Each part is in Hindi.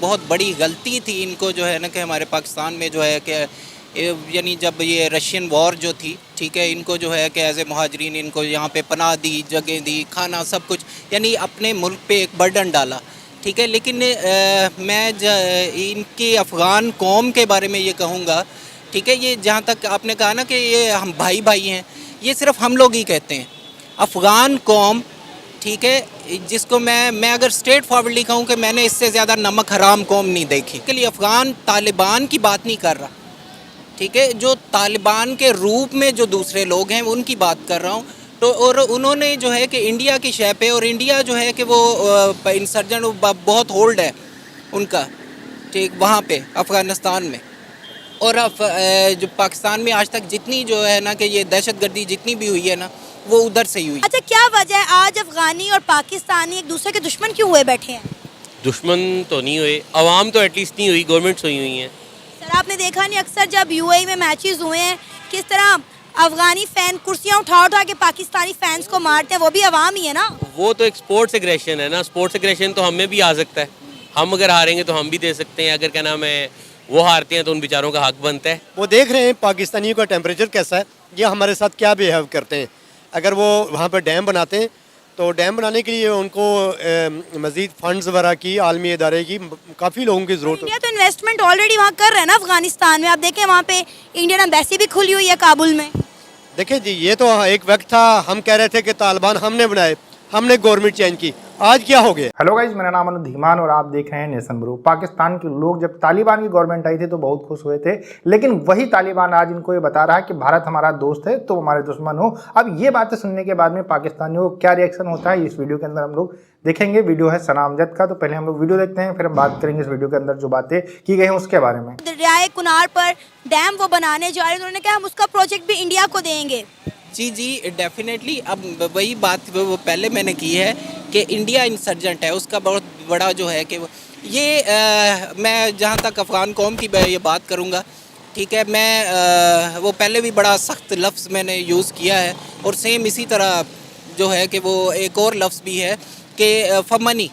बहुत बड़ी गलती थी इनको जो है ना कि हमारे पाकिस्तान में जो है कि यानी जब ये रशियन वॉर जो थी, ठीक है, इनको जो है कि एज ए महाजरीन इनको यहाँ पे पनाह दी, जगह दी, खाना सब कुछ, यानी अपने मुल्क पे एक बर्डन डाला, ठीक है। लेकिन इनकी अफ़गान कौम के बारे में ये कहूँगा, ठीक है, ये जहाँ तक आपने कहा ना कि ये हम भाई भाई हैं, ये सिर्फ हम लोग ही कहते हैं। अफ़गान कौम, ठीक है, जिसको मैं अगर स्ट्रेट फॉरवर्डली कहूँ कि मैंने इससे ज़्यादा नमक हराम कौम नहीं देखी के लिए अफ़गान तालिबान की बात नहीं कर रहा, ठीक है, जो तालिबान के रूप में जो दूसरे लोग हैं उनकी बात कर रहा हूँ। तो और उन्होंने जो है कि इंडिया की शय पे, और इंडिया जो है कि वो इंसर्जन बहुत होल्ड है उनका, ठीक, वहाँ पे अफ़गानिस्तान में। और जो पाकिस्तान में आज तक जितनी जो है ना कि ये दहशतगर्दी जितनी भी हुई है ना, वो उधर से ही हुई। अच्छा, क्या वजह है आज अफगानी और पाकिस्तानी एक दूसरे के दुश्मन क्यों हुए बैठे हैं? दुश्मन तो नहीं हुए, आवाम तो एटलीस्ट नहीं हुई, गवर्नमेंट्स हुई हुई हैं। सर, आपने देखा नहीं अक्सर जब यूएई में मैचेस हुए हैं किस तरह अफगानी फैन कुर्सियां उठा उठा के पाकिस्तानी फैंस को मारते हैं, वो भी अवाम ही है ना। वो तो एक स्पोर्ट्स एग्रेशन है ना, स्पोर्ट्स एग्रेशन तो हमें भी आ सकता है। हम अगर हारेंगे तो हम भी दे सकते हैं, अगर क्या नाम है वो हारते हैं तो उन बेचारों का हक बनता है। वो देख रहे हैं पाकिस्तानियों का टेम्परेचर कैसा है, ये हमारे साथ क्या बिहेव करते हैं। अगर वो वहाँ पर डैम बनाते हैं तो डैम बनाने के लिए उनको मज़ीद फंड्स वगैरह की आलमी इदारे की काफ़ी लोगों की ज़रूरत है। इंडिया तो इन्वेस्टमेंट ऑलरेडी वहाँ कर रहा है ना अफगानिस्तान में। आप देखें वहाँ पे इंडियन एम्बेसी भी खुली हुई है काबुल में। देखिए जी, ये तो एक वक्त था हम कह रहे थे कि तालिबान हमने बनाए, हमने गवर्नमेंट चेंज की, आज क्या हो गया। हेलो गाइज, मेरा नाम अनुज धीमान और आप देख रहे हैं नेशन ब्रो। पाकिस्तान के लोग जब तालिबान की गवर्नमेंट आई थी तो बहुत खुश हुए थे, लेकिन वही तालिबान आज इनको ये बता रहा है कि भारत हमारा दोस्त है तो हमारे दुश्मन हो। अब ये बातें सुनने के बाद में पाकिस्तानियों को क्या रिएक्शन होता है इस वीडियो के अंदर हम लोग देखेंगे। वीडियो है सना अमजद का, तो पहले हम लोग वीडियो देखते हैं, फिर हम बात करेंगे इस वीडियो के अंदर जो बातें की गई हैं उसके बारे में। दरियाए कुनार पर डैम वो बनाने जा रहे हैं, उन्होंने कहा हम उसका प्रोजेक्ट भी इंडिया को देंगे। जी डेफिनेटली। अब वही बात वो पहले मैंने की है कि इंडिया इंसर्जेंट है, उसका बहुत बड़ा जो है कि ये मैं जहाँ तक अफ़गान कौम की ये बात करूँगा, ठीक है, मैं वो पहले भी बड़ा सख्त लफ्ज़ मैंने यूज़ किया है, और सेम इसी तरह जो है कि वो एक और लफ्ज़ भी है कि फॉर मनी,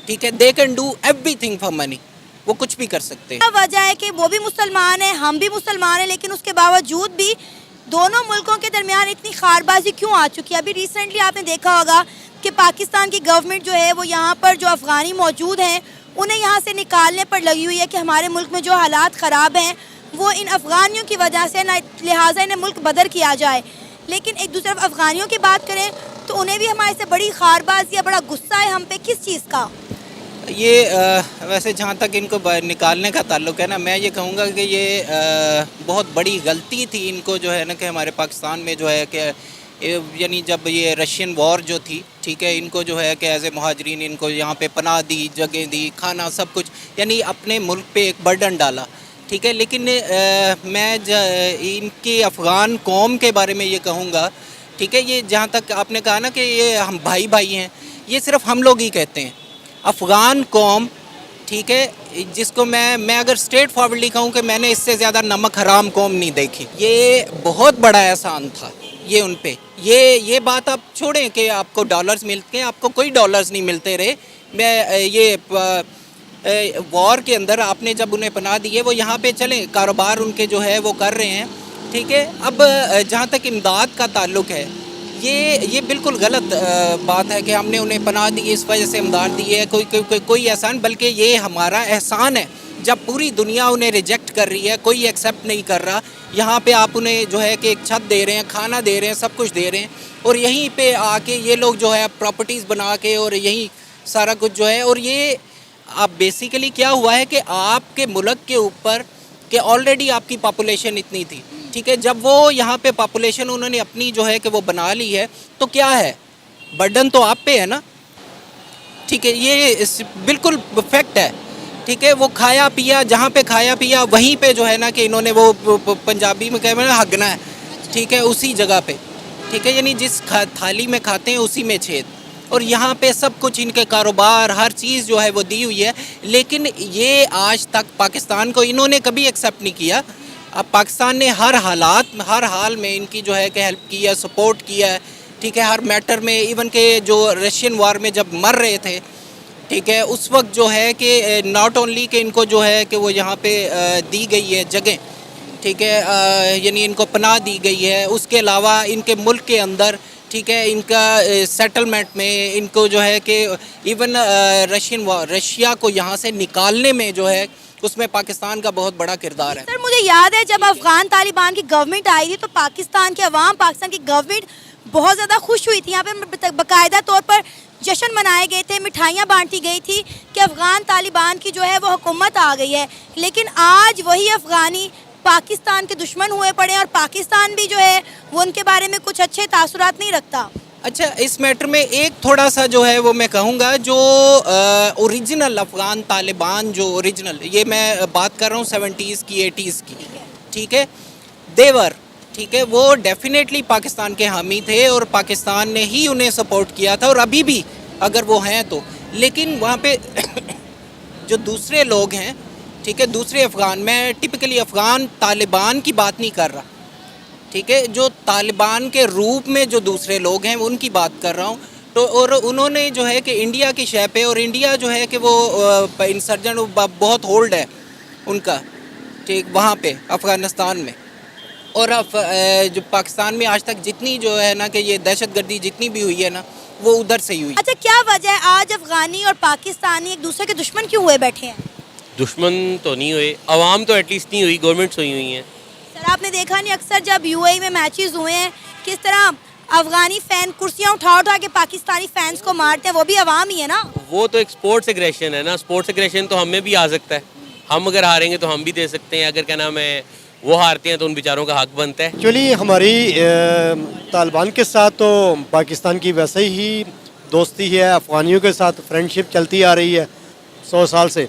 ठीक है, they can do everything for money, वो कुछ भी कर सकते हैं। वजह है कि वो भी मुसलमान है, हम भी मुसलमान हैं, लेकिन उसके बावजूद भी दोनों मुल्कों के दरमियान इतनी खारबाजी क्यों आ चुकी है? अभी रिसेंटली आपने देखा होगा कि पाकिस्तान की गवर्नमेंट जो है वो यहाँ पर जो अफ़गानी मौजूद हैं उन्हें यहाँ से निकालने पर लगी हुई है कि हमारे मुल्क में जो हालात ख़राब हैं वो इन अफ़गानियों की वजह से ना, लिहाजा इन्हें मुल्क बदर किया जाए। लेकिन एक दूसरे अफ़गानियों की बात करें तो उन्हें भी हमारे से बड़ी खारबाजी या बड़ा गुस्सा है हम पे। किस चीज़ का? ये वैसे जहाँ तक इनको निकालने का ताल्लुक है ना, मैं ये कहूँगा कि ये बहुत बड़ी गलती थी इनको जो है ना कि हमारे पाकिस्तान में जो है कि यानी जब ये रशियन वॉर जो थी, ठीक है, इनको जो है कि एज ए महाजरीन इनको यहाँ पे पनाह दी, जगह दी, खाना सब कुछ, यानी अपने मुल्क पे एक बर्डन डाला, ठीक है। लेकिन मैं इनकी अफ़गान कौम के बारे में ये कहूँगा, ठीक है, ये जहाँ तक आपने कहा ना कि ये हम भाई भाई हैं, ये सिर्फ हम लोग ही कहते हैं। अफ़गान कौम, ठीक है, जिसको मैं अगर स्ट्रेट फॉरवर्डली कहूँ कि मैंने इससे ज़्यादा नमक हराम कौम नहीं देखी, ये बहुत बड़ा एहसान था ये उन पे। ये बात आप छोड़ें कि आपको डॉलर्स मिलते हैं, आपको कोई डॉलर्स नहीं मिलते रहे। मैं ये वॉर के अंदर आपने जब उन्हें पनाह दी है, वो यहाँ पे चलें, कारोबार उनके जो है वो कर रहे हैं, ठीक है। अब जहाँ तक इमदाद का ताल्लुक है, ये बिल्कुल गलत बात है कि हमने उन्हें पनाह दी इस वजह से इमदाद दी है, कोई एहसान, बल्कि ये हमारा एहसान है जब पूरी दुनिया उन्हें रिजेक्ट कर रही है, कोई एक्सेप्ट नहीं कर रहा। यहाँ पे आप उन्हें जो है कि एक छत दे रहे हैं, खाना दे रहे हैं, सब कुछ दे रहे हैं, और यहीं पे आके ये लोग जो है प्रॉपर्टीज़ बना के और यहीं सारा कुछ जो है, और ये आप बेसिकली क्या हुआ है कि आपके मुल्क के ऊपर कि ऑलरेडी आपकी पॉपुलेशन इतनी थी, ठीक है, जब वो यहाँ पे पॉपुलेशन उन्होंने अपनी जो है कि वो बना ली है, तो क्या है, बर्डन तो आप पे है ना, ठीक है, ये बिल्कुल फैक्ट है, ठीक है। वो खाया पिया, जहाँ पे खाया पिया वहीं पे जो है ना कि इन्होंने वो पंजाबी में कहते हैं हगना है, ठीक है, उसी जगह पे, ठीक है, यानी जिस थाली में खाते हैं उसी में छेद, और यहाँ पे सब कुछ इनके कारोबार हर चीज़ जो है वो दी हुई है। लेकिन ये आज तक पाकिस्तान को इन्होंने कभी एक्सेप्ट नहीं किया। अब पाकिस्तान ने हर हाल में इनकी जो है कि हेल्प की है, सपोर्ट किया है, ठीक है, हर मैटर में। इवन के जो रशियन वार में जब मर रहे थे ठीक है, उस वक्त जो है कि नॉट ओनली कि इनको जो है कि वो यहाँ पे दी गई है जगह, ठीक है, यानी इनको पनाह दी गई है, उसके अलावा इनके मुल्क के अंदर, ठीक है, इनका सेटलमेंट में इनको जो है कि इवन रशिया को यहाँ से निकालने में जो है उसमें पाकिस्तान का बहुत बड़ा किरदार है। सर मुझे याद है जब अफगान तालिबान की गवर्नमेंट आई थी तो पाकिस्तान की अवाम, पाकिस्तान की गवर्नमेंट बहुत ज़्यादा खुश हुई थी। यहाँ पे बाकायदा तौर पर जश्न मनाए गए थे, मिठाइयाँ बांटी गई थी कि अफगान तालिबान की जो है वो हुकूमत आ गई है। लेकिन आज वही अफगानी पाकिस्तान के दुश्मन हुए पड़े और पाकिस्तान भी जो है वो उनके बारे में कुछ अच्छे तासुरात नहीं रखता। अच्छा, इस मैटर में एक थोड़ा सा जो है वो मैं कहूँगा, जो ओरिजिनल अफ़गान तालिबान जो ओरिजिनल, ये मैं बात कर रहा हूँ 70s की 80s की, ठीक है, देवर, ठीक है, वो डेफिनेटली पाकिस्तान के हामी थे और पाकिस्तान ने ही उन्हें सपोर्ट किया था और अभी भी अगर वो हैं तो। लेकिन वहाँ पे जो दूसरे लोग हैं, ठीक है, दूसरे अफ़गान, मैं टिपिकली अफ़गान तालिबान की बात नहीं कर रहा, ठीक है, जो तालिबान के रूप में जो दूसरे लोग हैं उनकी बात कर रहा हूँ। तो और उन्होंने जो है कि इंडिया की शय पे, और इंडिया जो है कि वो इंसर्जन बहुत होल्ड है उनका, ठीक, वहाँ पे अफ़गानिस्तान में, और जो पाकिस्तान में आज तक जितनी जो है ना कि ये दहशतगर्दी जितनी भी हुई है ना वो उधर से ही हुई। अच्छा, क्या वजह है आज अफगानी और पाकिस्तानी एक दूसरे के दुश्मन क्यों हुए बैठे हैं? दुश्मन तो नहीं हुए, अवाम तो एटलीस्ट नहीं हुई, गवर्नमेंट्स हुई हैं। सर आपने देखा नहीं अक्सर जब यूएई में मैचेस हुए हैं किस तरह अफगानी फैन कुर्सियां उठा उठा के पाकिस्तानी फैंस को मारते हैं, वो भी अवाम ही है ना। वो तो एक स्पोर्ट्स एग्रेशन है ना, स्पोर्ट्स एग्रेशन तो हमें भी आ सकता है, हम अगर हारेंगे तो हम भी दे सकते हैं, अगर क्या नाम है वो हारते हैं तो उन बेचारों का हक बनता है। एक्चुअली हमारी तालिबान के साथ तो पाकिस्तान की वैसे ही दोस्ती है, अफ़गानियों के साथ फ्रेंडशिप चलती आ रही है 100 साल से,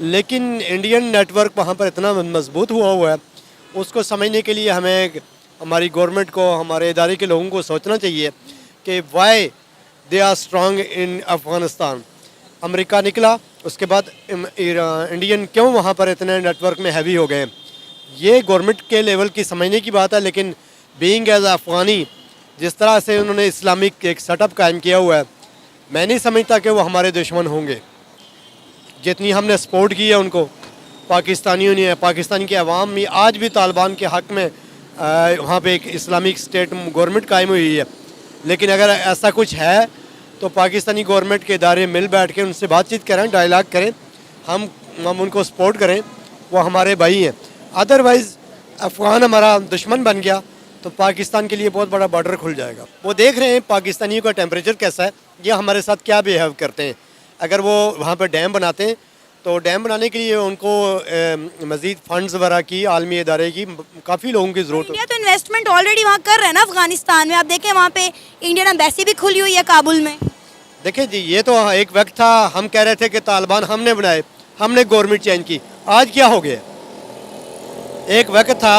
लेकिन इंडियन नेटवर्क वहाँ पर इतना मजबूत हुआ है, उसको समझने के लिए हमें हमारी गवर्नमेंट को, हमारे इदारे के लोगों को सोचना चाहिए कि why they are strong in Afghanistan. America निकला, उसके बाद इंडियन क्यों वहाँ पर इतने नेटवर्क में हैवी हो गए, ये गवर्नमेंट के लेवल की समझने की बात है। लेकिन बीइंग एज अफ़गानी, जिस तरह से उन्होंने इस्लामिक एक सेटअप कायम किया हुआ है, मैं नहीं समझता कि वो हमारे दुश्मन होंगे। जितनी हमने सपोर्ट की है उनको पाकिस्तानियों ने, पाकिस्तान की आवाम में आज भी तालिबान के हक़ में वहाँ पे एक इस्लामिक स्टेट गवर्नमेंट कायम हुई है। लेकिन अगर ऐसा कुछ है तो पाकिस्तानी गवर्नमेंट के इदारे मिल बैठ के उनसे बातचीत करें, डायलॉग करें, हम उनको सपोर्ट करें, वो हमारे भाई हैं। अदरवाइज़ अफ़गान हमारा दुश्मन बन गया तो पाकिस्तान के लिए बहुत बड़ा बॉर्डर खुल जाएगा। वो देख रहे हैं पाकिस्तानियों का टेम्परेचर कैसा है, ये हमारे साथ क्या बिहेव करते हैं। अगर वो वहाँ पर डैम बनाते हैं तो डैम बनाने के लिए उनको मज़ीद फंड्स वगैरह की, आलमी इदारे की, काफ़ी लोगों की ज़रूरत है। इंडिया तो इन्वेस्टमेंट ऑलरेडी वहाँ कर रहा है ना अफगानिस्तान में। आप देखें वहाँ पे इंडियन एम्बेसी भी खुली हुई है काबुल में। देखिए जी, ये तो एक वक्त था हम कह रहे थे कि तालिबान हमने बनाए, हमने गवर्नमेंट चेंज की, आज क्या हो गया। एक वक्त था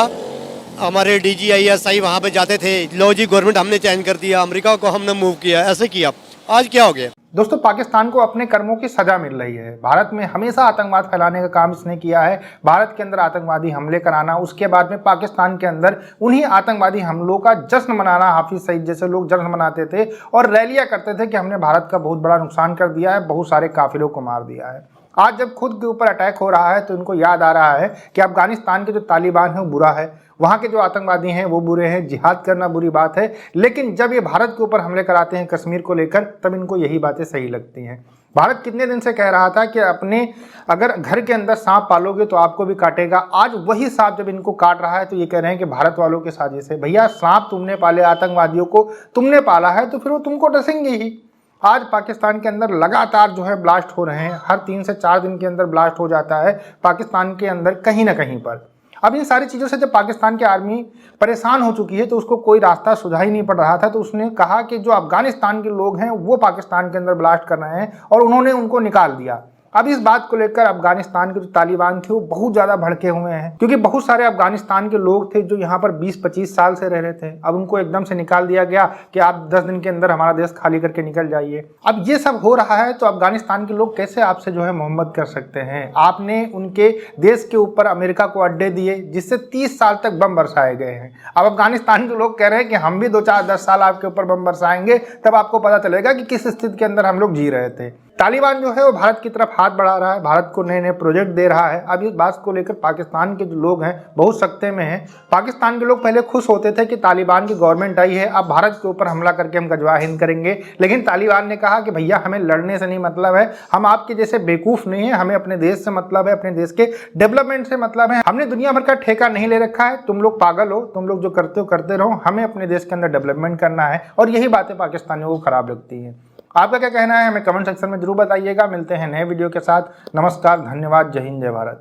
हमारे DGISI वहाँ पे जाते थे, लो जी गवर्नमेंट हमने चेंज कर दिया, अमेरिका को हमने मूव किया, ऐसे किया, आज क्या हो गया। दोस्तों, पाकिस्तान को अपने कर्मों की सजा मिल रही है। भारत में हमेशा आतंकवाद फैलाने का काम इसने किया है, भारत के अंदर आतंकवादी हमले कराना, उसके बाद में पाकिस्तान के अंदर उन्हीं आतंकवादी हमलों का जश्न मनाना। हाफिज सईद जैसे लोग जश्न मनाते थे और रैलियां करते थे कि हमने भारत का बहुत बड़ा नुकसान कर दिया है, बहुत सारे काफिलों को मार दिया है। आज जब खुद के ऊपर अटैक हो रहा है तो इनको याद आ रहा है कि अफगानिस्तान के जो तालिबान है वो बुरा है, वहाँ के जो आतंकवादी हैं वो बुरे हैं, जिहाद करना बुरी बात है। लेकिन जब ये भारत के ऊपर हमले कराते हैं कश्मीर को लेकर, तब इनको यही बातें सही लगती हैं। भारत कितने दिन से कह रहा था कि अपने अगर घर के अंदर सांप पालोगे तो आपको भी काटेगा। आज वही सांप जब इनको काट रहा है तो ये कह रहे हैं कि भारत वालों की साजिश है। भैया, सांप तुमने पाले, आतंकवादियों को तुमने पाला है तो फिर वो तुमको डसेंगे ही। आज पाकिस्तान के अंदर लगातार जो है ब्लास्ट हो रहे हैं, हर 3 से 4 दिन के अंदर ब्लास्ट हो जाता है पाकिस्तान के अंदर कहीं ना कहीं पर। अब इन सारी चीज़ों से जब पाकिस्तान की आर्मी परेशान हो चुकी है तो उसको कोई रास्ता सुझाई नहीं पड़ रहा था, तो उसने कहा कि जो अफगानिस्तान के लोग हैं वो पाकिस्तान के अंदर ब्लास्ट कर रहे हैं और उन्होंने उनको निकाल दिया। अब इस बात को लेकर अफगानिस्तान के जो तालिबान थे वो बहुत ज़्यादा भड़के हुए हैं, क्योंकि बहुत सारे अफगानिस्तान के लोग थे जो यहाँ पर 20-25 साल से रह रहे थे। अब उनको एकदम से निकाल दिया गया कि आप 10 दिन के अंदर हमारा देश खाली करके निकल जाइए। अब ये सब हो रहा है तो अफगानिस्तान के लोग कैसे आपसे जो है मोहब्बत कर सकते हैं। आपने उनके देश के ऊपर अमेरिका को अड्डे दिए जिससे 30 साल तक बम बरसाए गए हैं। अब अफगानिस्तान के लोग कह रहे हैं कि हम भी 2-4-10 साल आपके ऊपर बम बरसाएंगे, तब आपको पता चलेगा कि किस स्थिति के अंदर हम लोग जी रहे थे। तालिबान जो है वो भारत की तरफ हाथ बढ़ा रहा है, भारत को नए नए प्रोजेक्ट दे रहा है। अब इस बात को लेकर पाकिस्तान के जो लोग हैं बहुत सख्ते में हैं। पाकिस्तान के लोग पहले खुश होते थे कि तालिबान की गवर्नमेंट आई है, अब भारत के ऊपर हमला करके हम गजवा हिंद करेंगे। लेकिन तालिबान ने कहा कि भैया हमें लड़ने से नहीं मतलब है, हम आपके जैसे बेवकूफ़ नहीं है, हमें अपने देश से मतलब है, अपने देश के डेवलपमेंट से मतलब है। हमने दुनिया भर का ठेका नहीं ले रखा है, तुम लोग पागल हो, तुम लोग जो करते हो करते रहो, हमें अपने देश के अंदर डेवलपमेंट करना है। और यही बातें पाकिस्तानियों को खराब लगती हैं। आपका क्या कहना है हमें कमेंट सेक्शन में जरूर बताइएगा। मिलते हैं नए वीडियो के साथ। नमस्कार, धन्यवाद, जय हिंद, जय भारत।